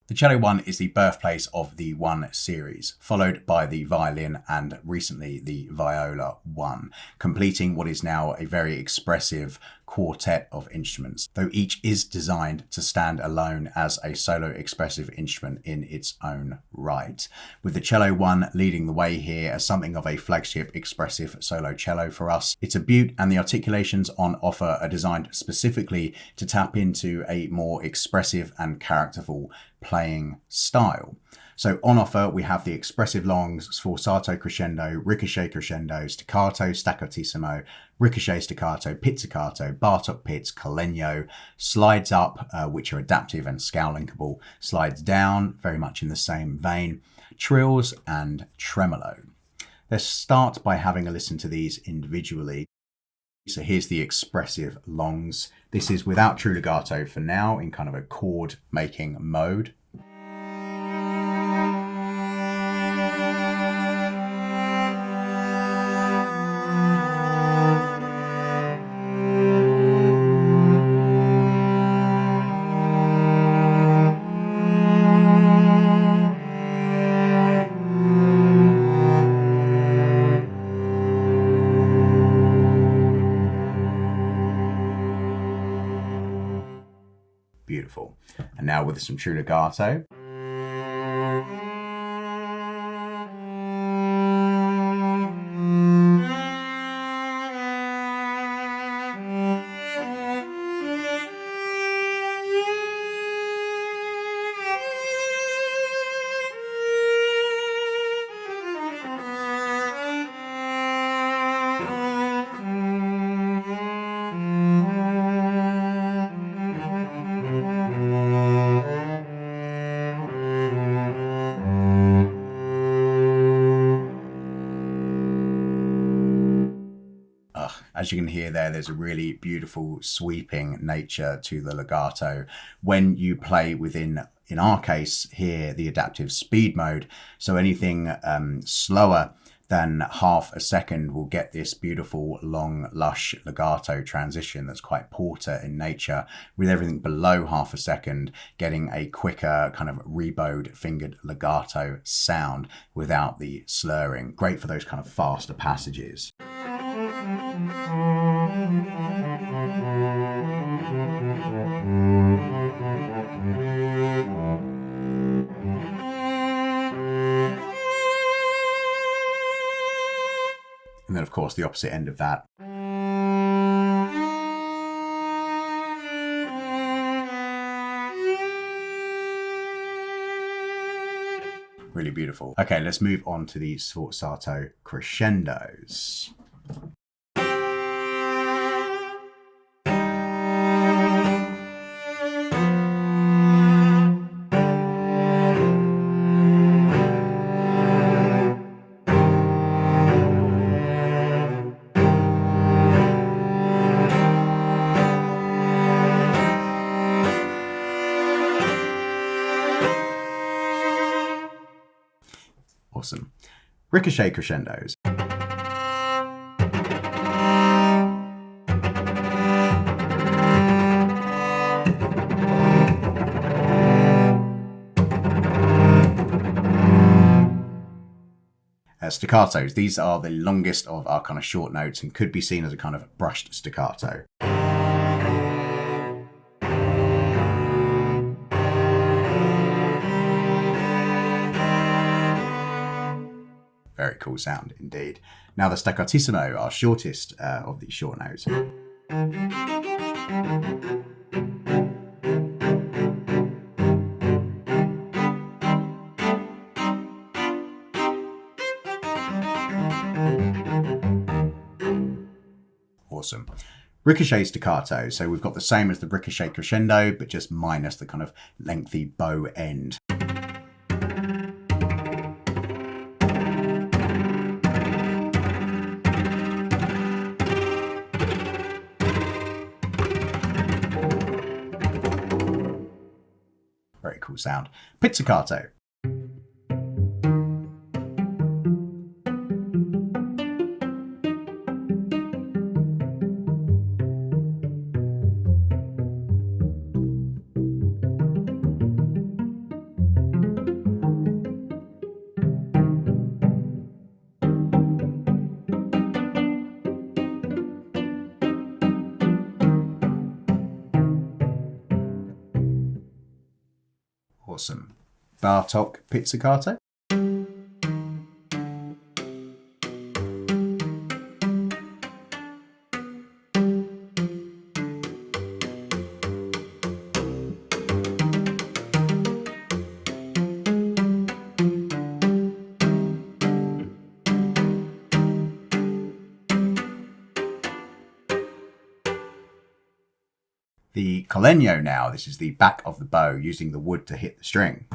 The Cello One is the birthplace of the One series, followed by the Violin and recently the Viola One, completing what is now a very expressive quartet of instruments, though each is designed to stand alone as a solo expressive instrument in its own right, with the Cello One leading the way here as something of a flagship expressive solo cello for us. It's a beaut, and the articulations on offer are designed specifically to tap into a more expressive and characterful playing style. So on offer, we have the expressive longs, sforzato crescendo, ricochet crescendo, staccato, staccatissimo, ricochet staccato, pizzicato, Bartok pizz, Collegno, slides up, which are adaptive and scale linkable, slides down, very much in the same vein, trills and tremolo. Let's start by having a listen to these individually. So here's the expressive longs. This is without true legato for now, in kind of a chord making mode. Beautiful. And now with some true legato. As you can hear there, there's a really beautiful sweeping nature to the legato when you play within, in our case here, the adaptive speed mode. So anything slower than half a second will get this beautiful long lush legato transition that's quite porter in nature, with everything below half a second getting a quicker kind of rebowed fingered legato sound without the slurring. Great for those kind of faster passages. And then, of course, the opposite end of that. Really beautiful. Okay, let's move on to the sforzato crescendos. Awesome. Ricochet crescendos. Staccatos. These are the longest of our kind of short notes and could be seen as a kind of brushed staccato. Very cool sound indeed. Now the staccatissimo, our shortest of these short notes. Awesome. Ricochet staccato. So we've got the same as the ricochet crescendo, but just minus the kind of lengthy bow end. Very cool sound. Pizzicato. Awesome. Bartok pizzicato. The collegno now, this is the back of the bow using the wood to hit the string.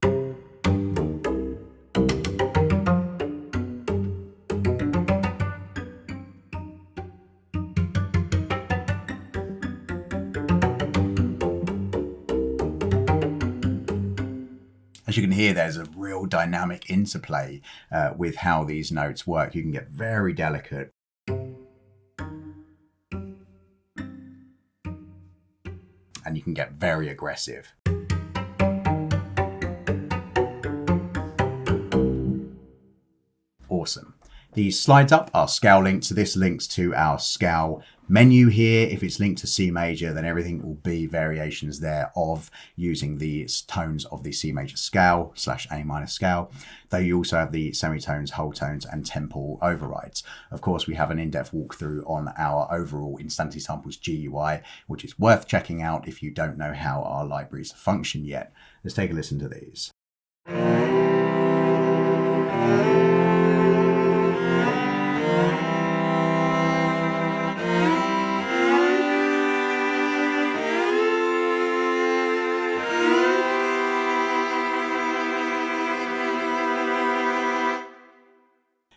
As you can hear, there's a real dynamic interplay with how these notes work. You can get very delicate. And you can get very aggressive. Awesome. These slides up are scale linked, so this links to our scale menu here. If it's linked to C major, then everything will be variations there of using the tones of the C major scale / A minor scale, though you also have the semitones, whole tones, and tempo overrides. Of course, we have an in-depth walkthrough on our overall Instanti Samples GUI, which is worth checking out if you don't know how our libraries function yet. Let's take a listen to these.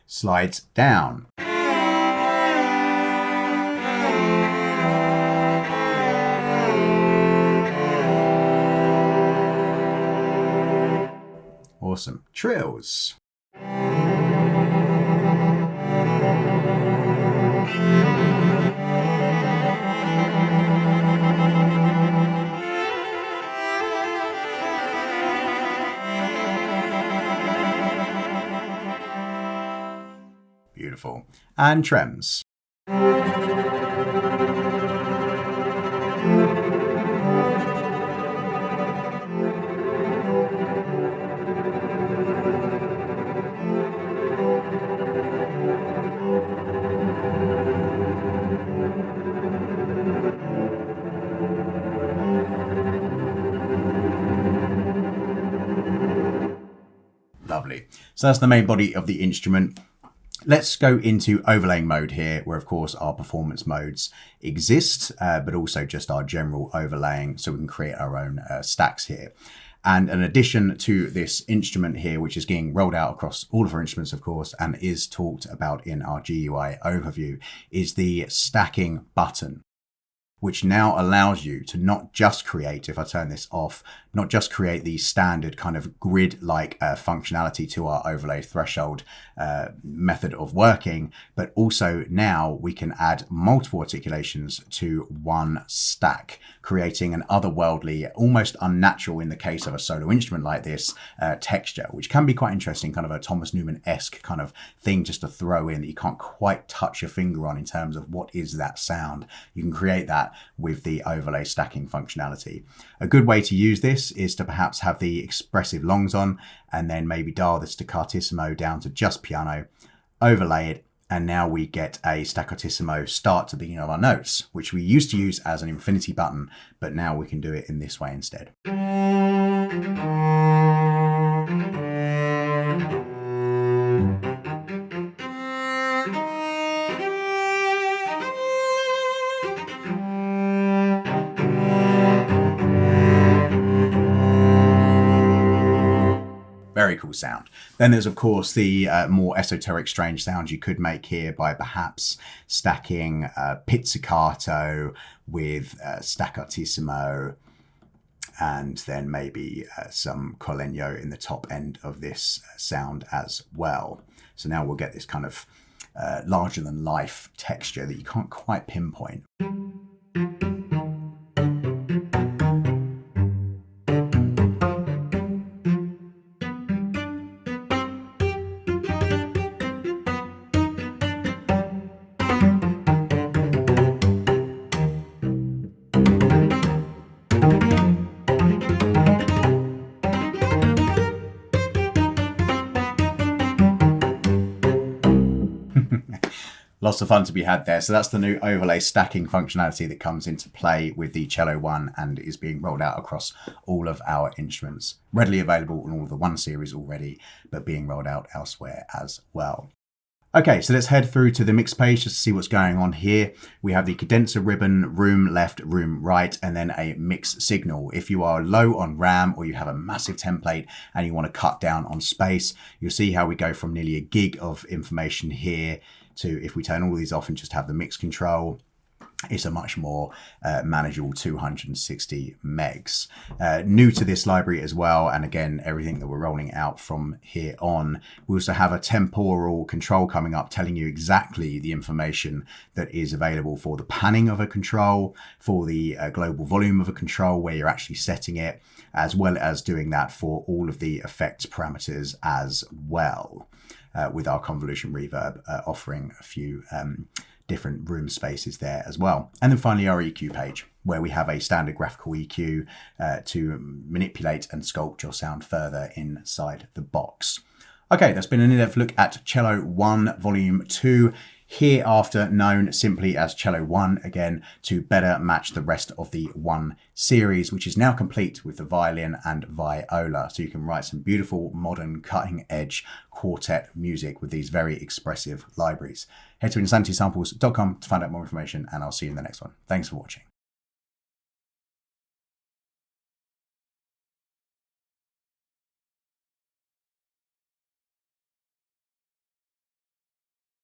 Slides down. Awesome. Trills. Beautiful. And trems. Lovely. So that's the main body of the instrument. Let's go into overlaying mode here, where of course our performance modes exist, but also just our general overlaying, so we can create our own stacks here. And an addition to this instrument here, which is getting rolled out across all of our instruments, of course, and is talked about in our GUI overview, is the stacking button, which now allows you to not just create, if I turn this off, not just create the standard kind of grid-like functionality to our overlay threshold method of working, but also now we can add multiple articulations to one stack, creating an otherworldly, almost unnatural in the case of a solo instrument like this, texture, which can be quite interesting, kind of a Thomas Newman-esque kind of thing just to throw in that you can't quite touch your finger on in terms of what is that sound. You can create that with the overlay stacking functionality. A good way to use this is to perhaps have the expressive longs on and then maybe dial the staccatissimo down to just piano, overlay it, and now we get a staccatissimo start to the beginning of our notes, which we used to use as an infinity button, but now we can do it in this way instead. Very cool sound. Then there's of course the more esoteric strange sounds you could make here by perhaps stacking pizzicato with staccatissimo, and then maybe some collegno in the top end of this sound as well. So now we'll get this kind of larger than life texture that you can't quite pinpoint. Lots of fun to be had there. So that's the new overlay stacking functionality that comes into play with the Cello One and is being rolled out across all of our instruments. Readily available in all of the One series already, but being rolled out elsewhere as well. Okay, so let's head through to the mix page just to see what's going on here. We have the condenser ribbon, room left, room right, and then a mix signal. If you are low on RAM or you have a massive template and you want to cut down on space, you'll see how we go from nearly a gig of information here to, if we turn all these off and just have the mix control, it's a much more manageable 260 megs. New to this library as well, and again, everything that we're rolling out from here on, we also have a temporal control coming up telling you exactly the information that is available for the panning of a control, for the global volume of a control where you're actually setting it, as well as doing that for all of the effects parameters as well, with our convolution reverb offering a few different room spaces there as well. And then finally our EQ page, where we have a standard graphical EQ to manipulate and sculpt your sound further inside the box. Okay, that's been an in-depth look at Cello One Volume 2, hereafter known simply as Cello One, again, to better match the rest of the One series, which is now complete with the violin and viola. So you can write some beautiful, modern, cutting-edge quartet music with these very expressive libraries. Head to insanitysamples.com to find out more information, and I'll see you in the next one. Thanks for watching.